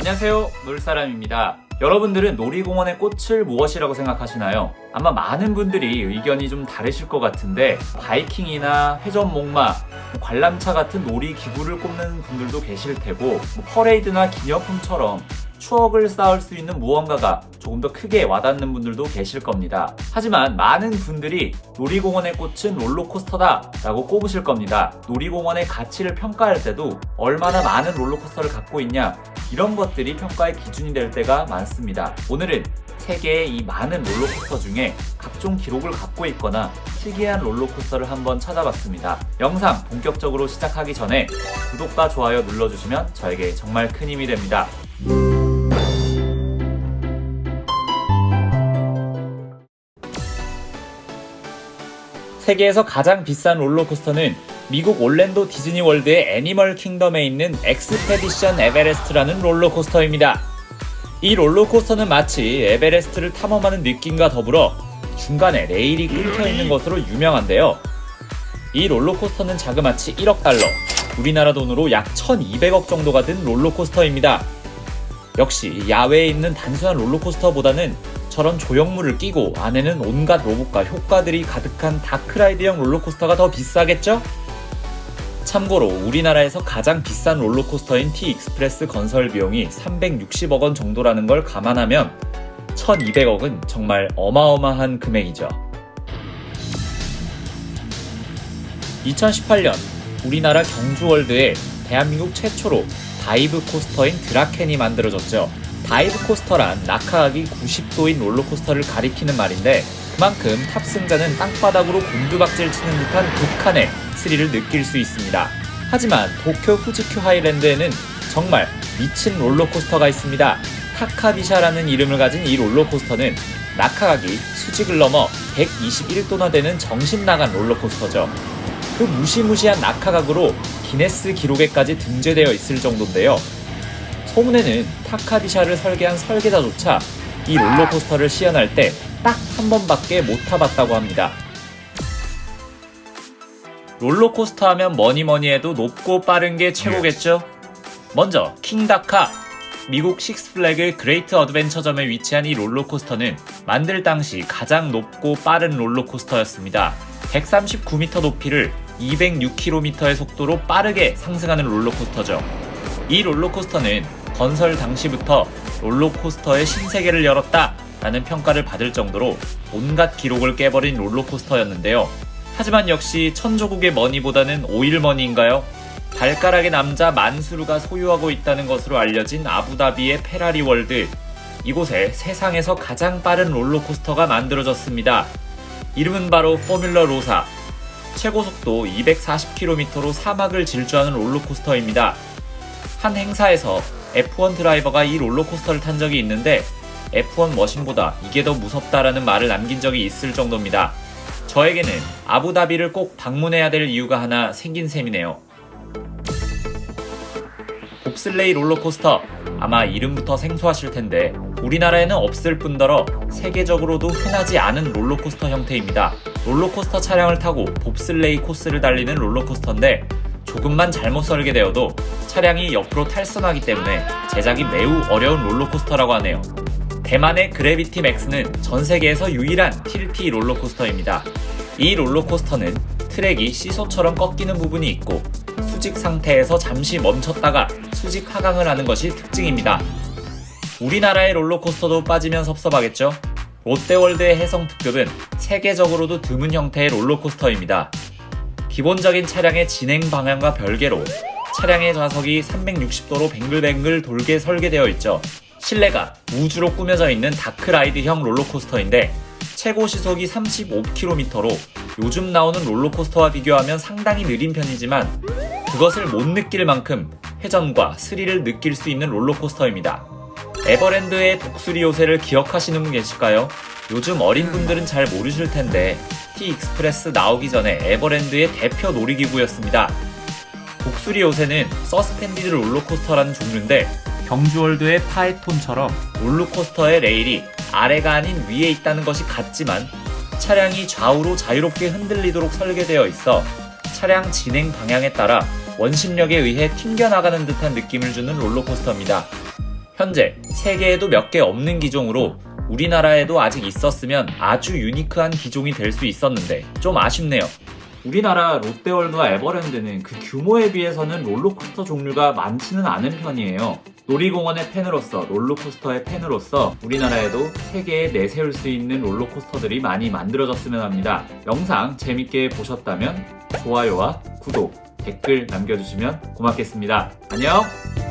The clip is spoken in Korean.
안녕하세요, 놀사람입니다. 여러분들은 놀이공원의 꽃을 무엇이라고 생각하시나요? 아마 많은 분들이 의견이 좀 다르실 것 같은데 바이킹이나 회전목마, 관람차 같은 놀이기구를 꼽는 분들도 계실 테고 퍼레이드나 기념품처럼 추억을 쌓을 수 있는 무언가가 조금 더 크게 와닿는 분들도 계실 겁니다. 하지만 많은 분들이 놀이공원의 꽃은 롤러코스터다 라고 꼽으실 겁니다. 놀이공원의 가치를 평가할 때도 얼마나 많은 롤러코스터를 갖고 있냐, 이런 것들이 평가의 기준이 될 때가 많습니다. 오늘은 세계의 이 많은 롤러코스터 중에 각종 기록을 갖고 있거나 특이한 롤러코스터를 한번 찾아봤습니다. 영상 본격적으로 시작하기 전에 구독과 좋아요 눌러주시면 저에게 정말 큰 힘이 됩니다. 세계에서 가장 비싼 롤러코스터는 미국 올랜도 디즈니월드의 애니멀 킹덤에 있는 엑스페디션 에베레스트라는 롤러코스터입니다. 이 롤러코스터는 마치 에베레스트를 탐험하는 느낌과 더불어 중간에 레일이 끊겨 있는 것으로 유명한데요. 이 롤러코스터는 자그마치 1억 달러, 우리나라 돈으로 약 1200억 정도가 든 롤러코스터입니다. 역시 야외에 있는 단순한 롤러코스터보다는 저런 조형물을 끼고 안에는 온갖 로봇과 효과들이 가득한 다크라이드형 롤러코스터가 더 비싸겠죠? 참고로 우리나라에서 가장 비싼 롤러코스터인 T-익스프레스 건설 비용이 360억 원 정도라는 걸 감안하면 1200억은 정말 어마어마한 금액이죠. 2018년 우리나라 경주월드에 대한민국 최초로 다이브 코스터인 드라켄이 만들어졌죠. 다이브 코스터란 낙하각이 90도인 롤러코스터를 가리키는 말인데 그만큼 탑승자는 땅바닥으로 곤두박질 치는 듯한 극한의 스릴을 느낄 수 있습니다. 하지만 도쿄 후지큐 하이랜드에는 정말 미친 롤러코스터가 있습니다. 타카비샤라는 이름을 가진 이 롤러코스터는 낙하각이 수직을 넘어 121도나 되는 정신나간 롤러코스터죠. 그 무시무시한 낙하각으로 기네스 기록에까지 등재되어 있을 정도인데요. 소문에는 타카비샤를 설계한 설계자조차 이 롤러코스터를 시연할 때 딱 한 번밖에 못 타봤다고 합니다. 롤러코스터 하면 뭐니뭐니 해도 높고 빠른 게 최고겠죠? 먼저 킹다카, 미국 식스플래그 그레이트 어드벤처점에 위치한 이 롤러코스터는 만들 당시 가장 높고 빠른 롤러코스터였습니다. 139m 높이를 206km의 속도로 빠르게 상승하는 롤러코스터죠. 이 롤러코스터는 건설 당시부터 롤러코스터의 신세계를 열었다 라는 평가를 받을 정도로 온갖 기록을 깨버린 롤러코스터였는데요. 하지만 역시 천조국의 머니보다는 오일머니인가요? 발가락의 남자 만수르가 소유하고 있다는 것으로 알려진 아부다비의 페라리 월드, 이곳에 세상에서 가장 빠른 롤러코스터가 만들어졌습니다. 이름은 바로 포뮬러 로사. 최고 속도 240km로 사막을 질주하는 롤러코스터입니다. 한 행사에서 F1 드라이버가 이 롤러코스터를 탄 적이 있는데 F1 머신보다 이게 더 무섭다라는 말을 남긴 적이 있을 정도입니다. 저에게는 아부다비를 꼭 방문해야 될 이유가 하나 생긴 셈이네요. 봅슬레이 롤러코스터, 아마 이름부터 생소하실 텐데 우리나라에는 없을 뿐더러 세계적으로도 흔하지 않은 롤러코스터 형태입니다. 롤러코스터 차량을 타고 봅슬레이 코스를 달리는 롤러코스터인데 조금만 잘못 설계되어도 차량이 옆으로 탈선하기 때문에 제작이 매우 어려운 롤러코스터라고 하네요. 대만의 그래비티 맥스는 전 세계에서 유일한 TRT 롤러코스터입니다. 이 롤러코스터는 트랙이 시소처럼 꺾이는 부분이 있고 수직 상태에서 잠시 멈췄다가 수직 하강을 하는 것이 특징입니다. 우리나라의 롤러코스터도 빠지면 섭섭하겠죠? 롯데월드의 해성특급은 세계적으로도 드문 형태의 롤러코스터입니다. 기본적인 차량의 진행 방향과 별개로 차량의 좌석이 360도로 뱅글뱅글 돌게 설계되어 있죠. 실내가 우주로 꾸며져 있는 다크라이드형 롤러코스터인데 최고 시속이 35km로 요즘 나오는 롤러코스터와 비교하면 상당히 느린 편이지만 그것을 못 느낄 만큼 회전과 스릴을 느낄 수 있는 롤러코스터입니다. 에버랜드의 독수리 요새를 기억하시는 분 계실까요? 요즘 어린 분들은 잘 모르실 텐데 T-익스프레스 나오기 전에 에버랜드의 대표 놀이기구였습니다. 독수리 요새는 서스펜디드 롤러코스터라는 종류인데 경주월드의 파에톤처럼 롤러코스터의 레일이 아래가 아닌 위에 있다는 것이 같지만 차량이 좌우로 자유롭게 흔들리도록 설계되어 있어 차량 진행 방향에 따라 원심력에 의해 튕겨나가는 듯한 느낌을 주는 롤러코스터입니다. 현재 세계에도 몇 개 없는 기종으로 우리나라에도 아직 있었으면 아주 유니크한 기종이 될 수 있었는데 좀 아쉽네요. 우리나라 롯데월드와 에버랜드는 그 규모에 비해서는 롤러코스터 종류가 많지는 않은 편이에요. 놀이공원의 팬으로서, 롤러코스터의 팬으로서 우리나라에도 세계에 내세울 수 있는 롤러코스터들이 많이 만들어졌으면 합니다. 영상 재밌게 보셨다면 좋아요와 구독, 댓글 남겨주시면 고맙겠습니다. 안녕!